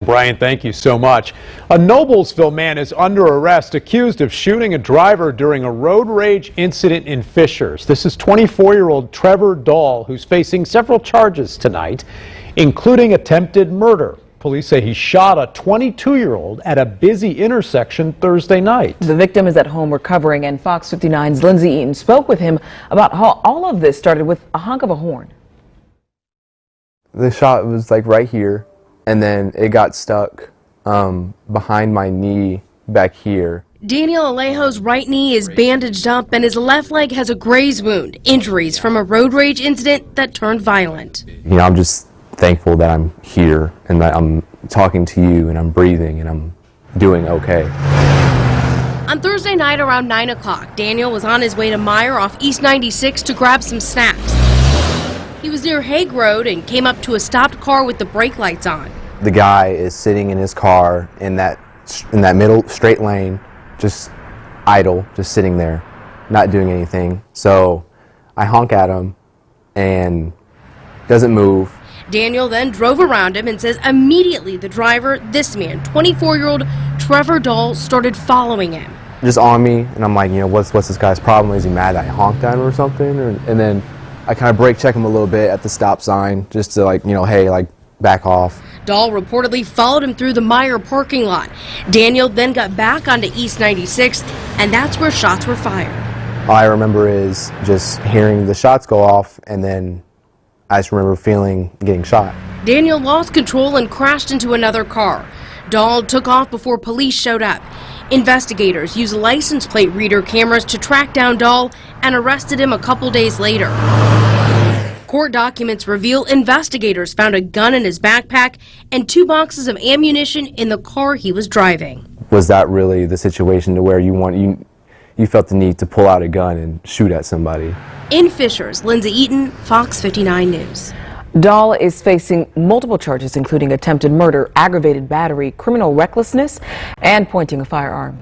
Brian, thank you so much. A Noblesville man is under arrest accused of shooting a driver during a road rage incident in Fishers. This is 24-year-old Trevor Dahl, who's facing several charges tonight, including attempted murder. Police say he shot a 22-year-old at a busy intersection Thursday night. The victim is at home recovering, and Fox 59's Lindsay Eaton spoke with him about how all of this started with a honk of a horn. The shot was like right here, and then it got stuck behind my knee back here. Daniel Alejo's right knee is bandaged up and his left leg has a graze wound, injuries from a road rage incident that turned violent. You know, I'm just thankful that I'm here and that I'm talking to you and I'm breathing and I'm doing okay. On Thursday night around 9 o'clock, Daniel was on his way to Meyer off East 96 to grab some snacks. He was near Hague Road and came up to a stopped car with the brake lights on. The guy is sitting in his car in that middle straight lane, just idle, just sitting there, not doing anything. So I honk at him and doesn't move. Daniel then drove around him and says immediately the driver, this man, 24-year-old Trevor Dahl, started following him. Just on me, and I'm like, you know, what's this guy's problem? Is he mad that I honked at him or something? And then I kind of brake check him a little bit at the stop sign just to, like, you know, hey, like, back off. Dahl reportedly followed him through the Meyer parking lot. Daniel then got back onto East 96, and that's where shots were fired. All I remember is just hearing the shots go off, and then I just remember getting shot. Daniel lost control and crashed into another car. Dahl took off before police showed up. Investigators used license plate reader cameras to track down Dahl and arrested him a couple days later. Court documents reveal investigators found a gun in his backpack and 2 boxes of ammunition in the car he was driving. Was that really the situation to where you felt the need to pull out a gun and shoot at somebody? In Fishers, Lindsay Eaton, Fox 59 News. Dahl is facing multiple charges, including attempted murder, aggravated battery, criminal recklessness, and pointing a firearm.